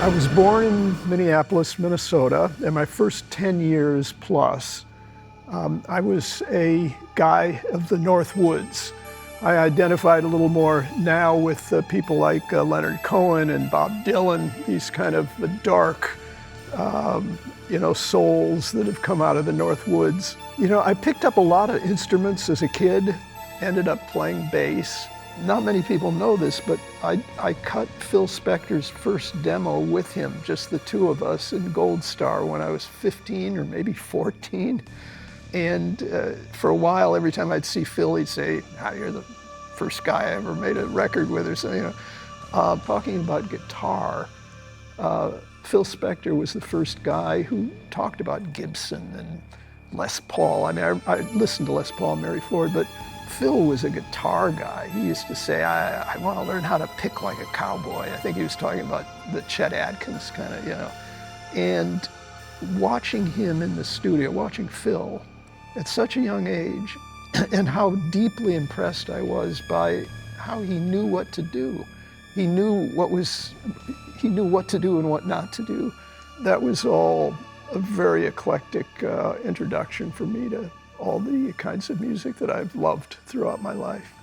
I was born in Minneapolis, Minnesota, and my first 10 years plus, I was a guy of the North Woods. I identified a little more now with people like Leonard Cohen and Bob Dylan, these kind of dark, souls that have come out of the North Woods. I picked up a lot of instruments as a kid, ended up playing bass. Not many people know this, but I cut Phil Spector's first demo with him, just the two of us in Gold Star when I was 15 or maybe 14. And for a while, every time I'd see Phil, he'd say, "You're the first guy I ever made a record with," or something. Talking about guitar, Phil Spector was the first guy who talked about Gibson and Les Paul. I mean, I listened to Les Paul and Mary Ford, but Phil was a guitar guy. He used to say, I want to learn how to pick like a cowboy. I think he was talking about the Chet Atkins kind of, And watching him in the studio, watching Phil at such a young age, and how deeply impressed I was by how he knew what to do. He knew what to do and what not to do. That was all a very eclectic introduction for me to all the kinds of music that I've loved throughout my life.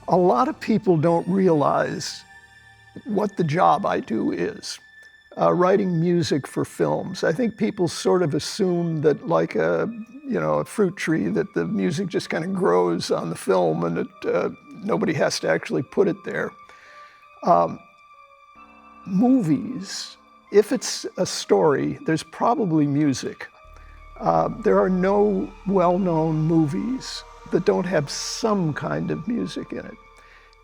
A lot of people don't realize what the job I do is, writing music for films. I think people sort of assume that like a fruit tree, that the music just kind of grows on the film and that nobody has to actually put it there. Movies, if it's a story, there's probably music. There are no well-known movies that don't have some kind of music in it.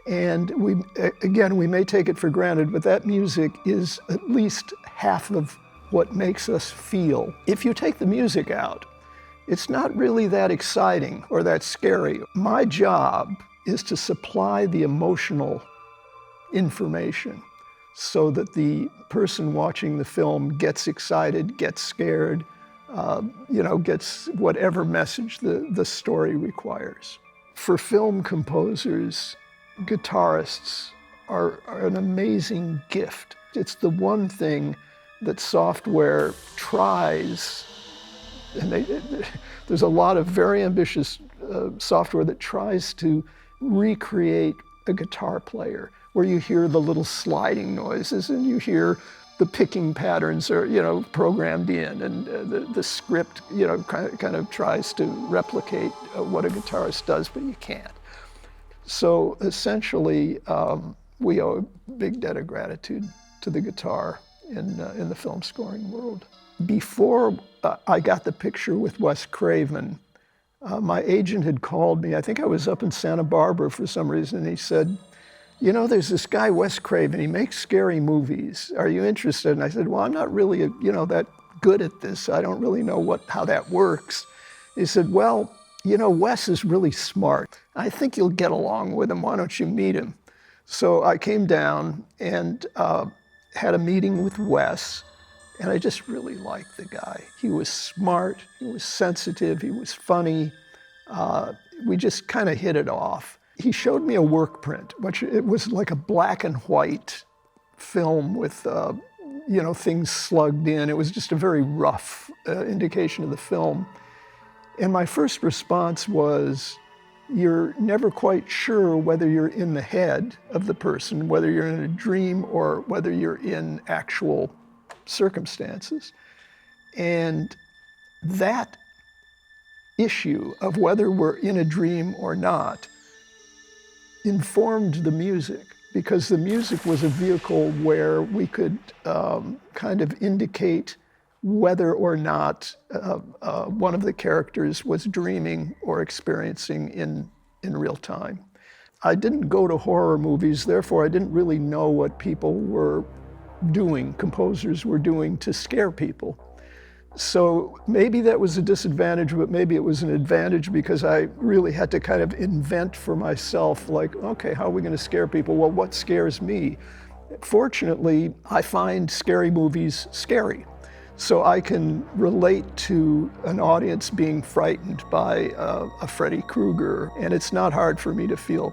And we may take it for granted, but that music is at least half of what makes us feel. If you take the music out, it's not really that exciting or that scary. My job is to supply the emotional information so that the person watching the film gets excited, gets scared, gets whatever message the story requires. For film composers, guitarists are an amazing gift. It's the one thing that software tries, and there's a lot of very ambitious software that tries to recreate a guitar player, where you hear the little sliding noises and you hear the picking patterns are, programmed in, and the script, kind of tries to replicate what a guitarist does, but you can't. So essentially, we owe a big debt of gratitude to the guitar in the film scoring world. Before I got the picture with Wes Craven, my agent had called me. I think I was up in Santa Barbara for some reason, and he said, there's this guy, Wes Craven, he makes scary movies. Are you interested? And I said, well, I'm not really, that good at this. I don't really know how that works. He said, well, Wes is really smart. I think you'll get along with him. Why don't you meet him? So I came down and had a meeting with Wes, and I just really liked the guy. He was smart, he was sensitive, he was funny. We just kind of hit it off. He showed me a work print, which it was like a black and white film with, things slugged in. It was just a very rough indication of the film. And my first response was, you're never quite sure whether you're in the head of the person, whether you're in a dream or whether you're in actual circumstances. And that issue of whether we're in a dream or not informed the music, because the music was a vehicle where we could kind of indicate whether or not one of the characters was dreaming or experiencing in real time. I didn't go to horror movies, therefore I didn't really know what people were doing, composers were doing to scare people. So maybe that was a disadvantage, but maybe it was an advantage, because I really had to kind of invent for myself, like, okay, how are we going to scare people? Well, what scares me? Fortunately, I find scary movies scary. So I can relate to an audience being frightened by a Freddy Krueger, and it's not hard for me to feel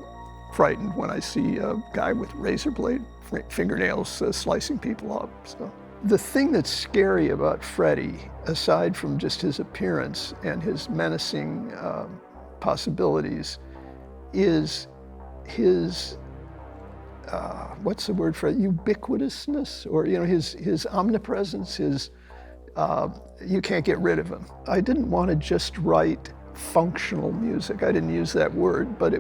frightened when I see a guy with razor blade fingernails slicing people up. So. The thing that's scary about Freddie, aside from just his appearance and his menacing possibilities, is his, what's the word for it, ubiquitousness, or his omnipresence, you can't get rid of him. I didn't want to just write functional music. I didn't use that word, but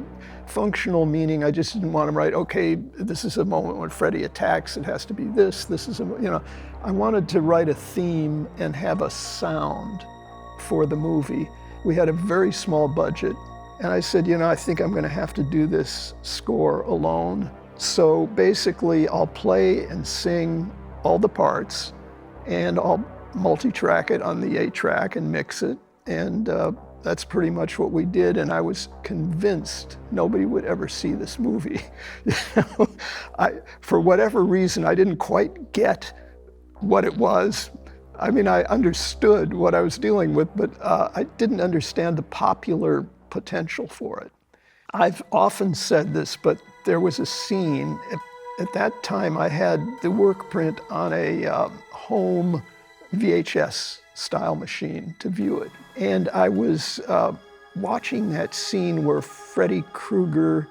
functional meaning I just didn't want to write, okay, this is a moment when Freddie attacks, it has to be this is I wanted to write a theme and have a sound for the movie. We had a very small budget, and I said, I think I'm going to have to do this score alone. So basically I'll play and sing all the parts, and I'll multi-track it on the 8-track and mix it, and that's pretty much what we did, and I was convinced nobody would ever see this movie. For whatever reason, I didn't quite get what it was. I mean, I understood what I was dealing with, but I didn't understand the popular potential for it. I've often said this, but there was a scene, at that time I had the work print on a home VHS style machine to view it. And I was watching that scene where Freddy Krueger,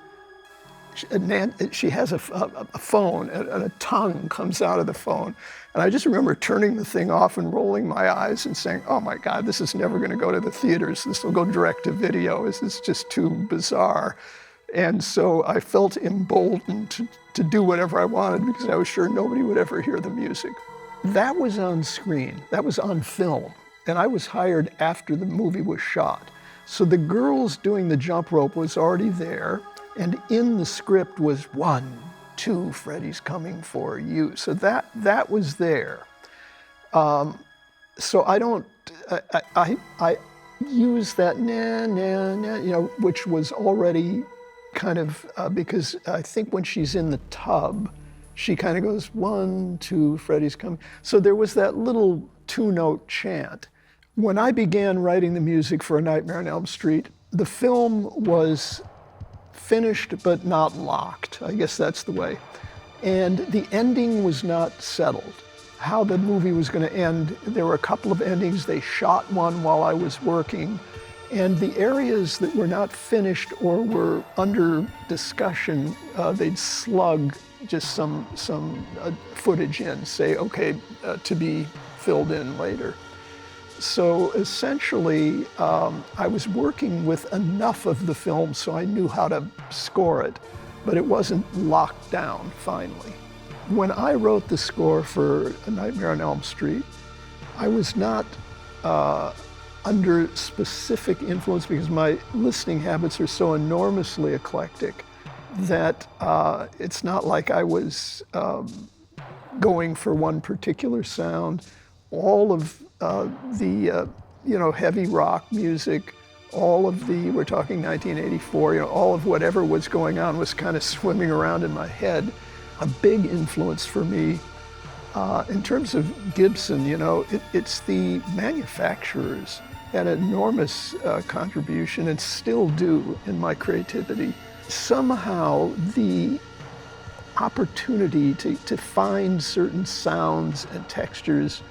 she has a phone, and a tongue comes out of the phone. And I just remember turning the thing off and rolling my eyes and saying, oh my God, this is never gonna go to the theaters. This will go direct to video. This is just too bizarre. And so I felt emboldened to do whatever I wanted, because I was sure nobody would ever hear the music. That was on screen, that was on film. And I was hired after the movie was shot. So the girls doing the jump rope was already there, and in the script was 1, 2, Freddy's coming for you. So that was there. So I use that which was already kind of, because I think when she's in the tub, she kind of goes, 1, 2, Freddy's coming. So there was that little 2-note chant. When I began writing the music for A Nightmare on Elm Street, the film was finished but not locked. I guess that's the way. And the ending was not settled. How the movie was going to end, there were a couple of endings. They shot one while I was working. And the areas that were not finished or were under discussion, they'd slug just some footage in, say, okay, to be filled in later. So essentially, I was working with enough of the film so I knew how to score it, but it wasn't locked down finally. When I wrote the score for A Nightmare on Elm Street, I was not under specific influence, because my listening habits are so enormously eclectic that it's not like I was going for one particular sound. All of the heavy rock music, all of we're talking 1984, all of whatever was going on was kind of swimming around in my head. A big influence for me in terms of Gibson, it's the manufacturers had an enormous contribution and still do in my creativity. Somehow the opportunity to find certain sounds and textures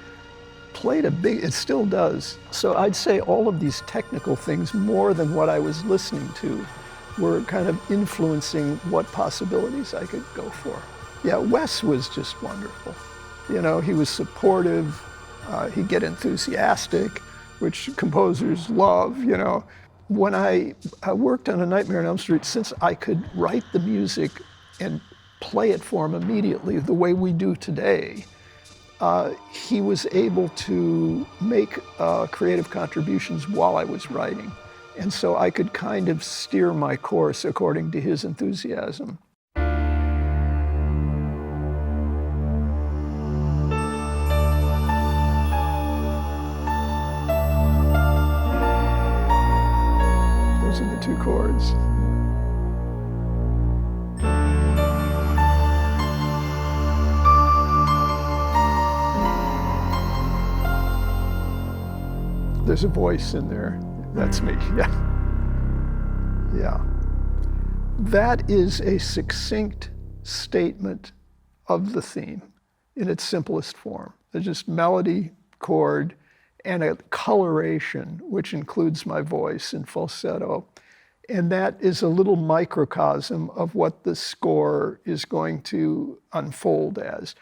played it still does. So I'd say all of these technical things, more than what I was listening to, were kind of influencing what possibilities I could go for. Yeah, Wes was just wonderful. He was supportive, he'd get enthusiastic, which composers love, When I worked on A Nightmare on Elm Street, since I could write the music and play it for him immediately the way we do today, he was able to make creative contributions while I was writing. And so I could kind of steer my course according to his enthusiasm. Those are the 2 chords. There's a voice in there. That's me, yeah. That is a succinct statement of the theme in its simplest form. There's just melody, chord, and a coloration, which includes my voice in falsetto. And that is a little microcosm of what the score is going to unfold as.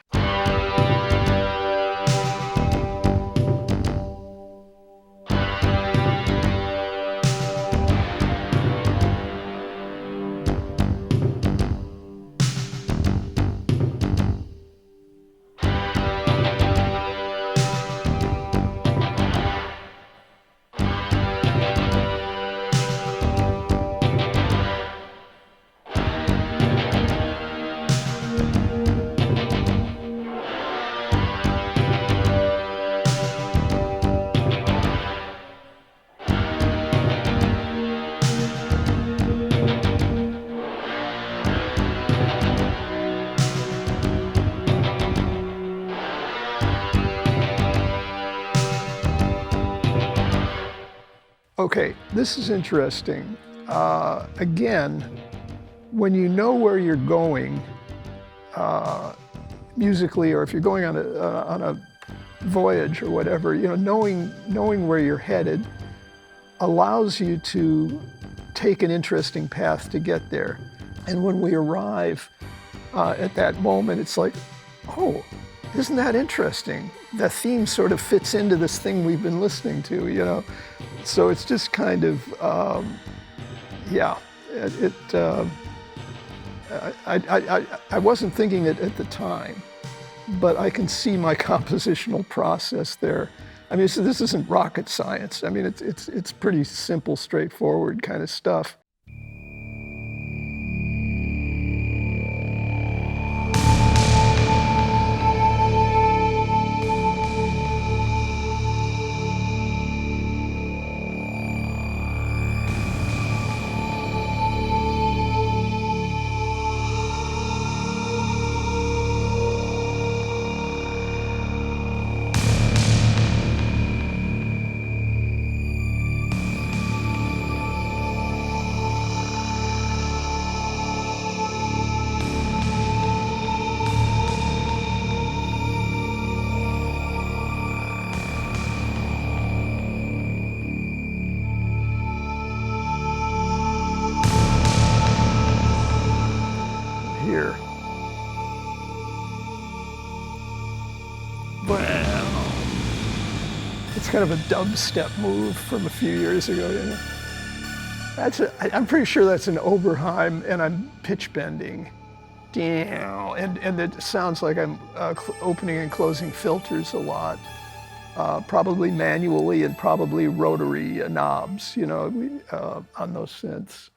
Okay, this is interesting. Again, when you know where you're going musically, or if you're going on a voyage or whatever, you know, knowing where you're headed allows you to take an interesting path to get there. And when we arrive at that moment, it's like, oh, isn't that interesting? The theme sort of fits into this thing we've been listening to, you know? So it's just kind of, yeah, I wasn't thinking it at the time, but I can see my compositional process there. I mean, so this isn't rocket science. I mean, it's pretty simple, straightforward kind of stuff. Here. Wow. It's kind of a dubstep move from a few years ago, you know. I'm pretty sure that's an Oberheim, and I'm pitch bending. And it sounds like I'm opening and closing filters a lot, probably manually and probably rotary knobs, you know, on those synths.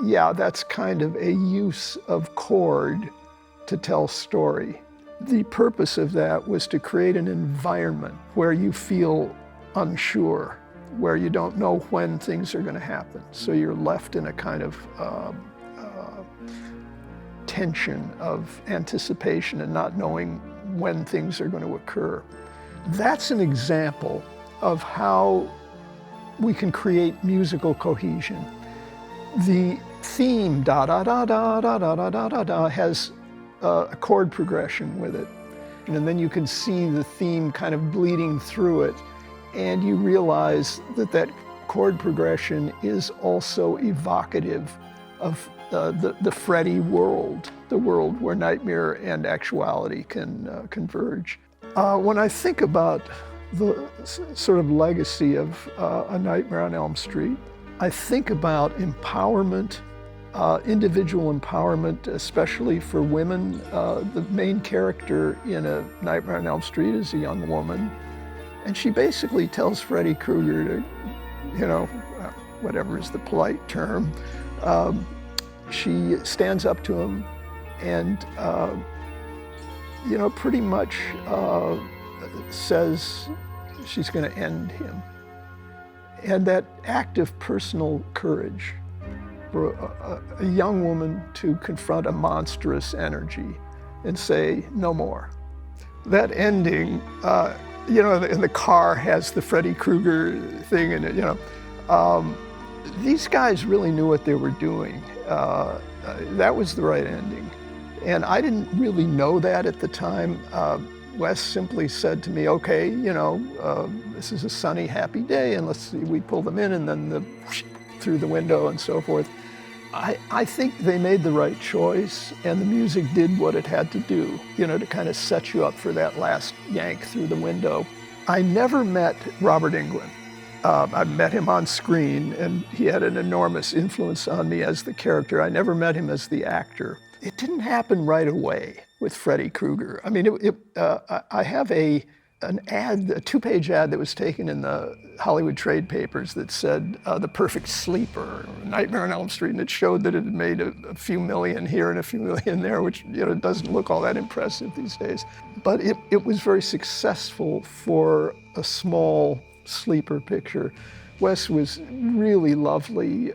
Yeah, that's kind of a use of chord to tell story. The purpose of that was to create an environment where you feel unsure, where you don't know when things are going to happen. So you're left in a kind of tension of anticipation and not knowing when things are going to occur. That's an example of how we can create musical cohesion. The theme, da da da da da da da da da da, has a chord progression with it. And then you can see the theme kind of bleeding through it. And you realize that that chord progression is also evocative of the Freddie world, the world where nightmare and actuality can converge. When I think about the sort of legacy of A Nightmare on Elm Street, I think about empowerment, individual empowerment, especially for women. The main character in A Nightmare on Elm Street is a young woman, and she basically tells Freddy Krueger to, you know, whatever is the polite term, She stands up to him and, pretty much says she's going to end him. And that act of personal courage for a young woman to confront a monstrous energy and say, no more. That ending, and the car has the Freddy Krueger thing in it, these guys really knew what they were doing. That was the right ending. And I didn't really know that at the time. Wes simply said to me, okay, this is a sunny, happy day, and let's see, we pull them in, and then through the window and so forth. I think they made the right choice, and the music did what it had to do, to kind of set you up for that last yank through the window. I never met Robert Englund. I met him on screen, and he had an enormous influence on me as the character. I never met him as the actor. It didn't happen right away with Freddy Krueger. I mean, I have an ad, a 2-page ad that was taken in the Hollywood trade papers that said The Perfect Sleeper, Nightmare on Elm Street, and it showed that it had made a few million here and a few million there, which doesn't look all that impressive these days. But it was very successful for a small sleeper picture. Wes was really lovely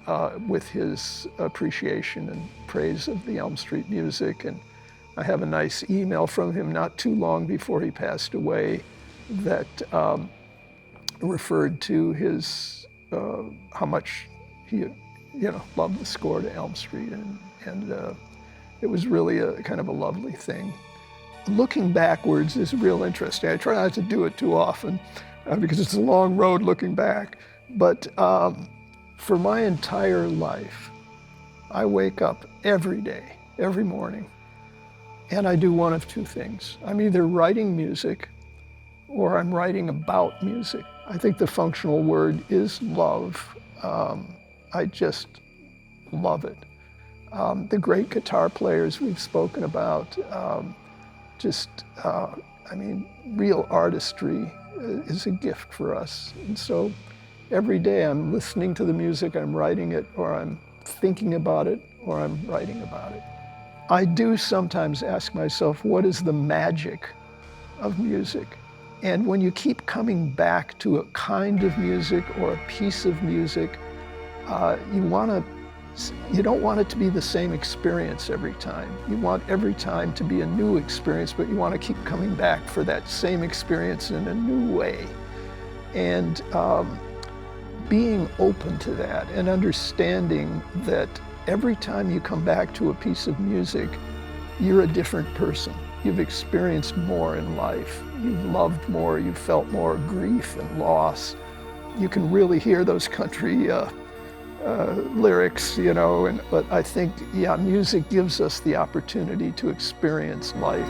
with his appreciation and praise of the Elm Street music, and I have a nice email from him not too long before he passed away that referred to his how much he loved the score to Elm Street, and it was really a kind of a lovely thing. Looking backwards is real interesting. I try not to do it too often because it's a long road looking back. But for my entire life, I wake up every day, every morning, and I do one of two things. I'm either writing music or I'm writing about music. I think the functional word is love. I just love it. The great guitar players we've spoken about, real artistry is a gift for us. And so every day I'm listening to the music, I'm writing it, or I'm thinking about it, or I'm writing about it. I do sometimes ask myself, what is the magic of music? And when you keep coming back to a kind of music or a piece of music, you don't want it to be the same experience every time. You want every time to be a new experience, but you want to keep coming back for that same experience in a new way. And being open to that and understanding that every time you come back to a piece of music, you're a different person. You've experienced more in life. You've loved more. You've felt more grief and loss. You can really hear those country lyrics, but I think, music gives us the opportunity to experience life.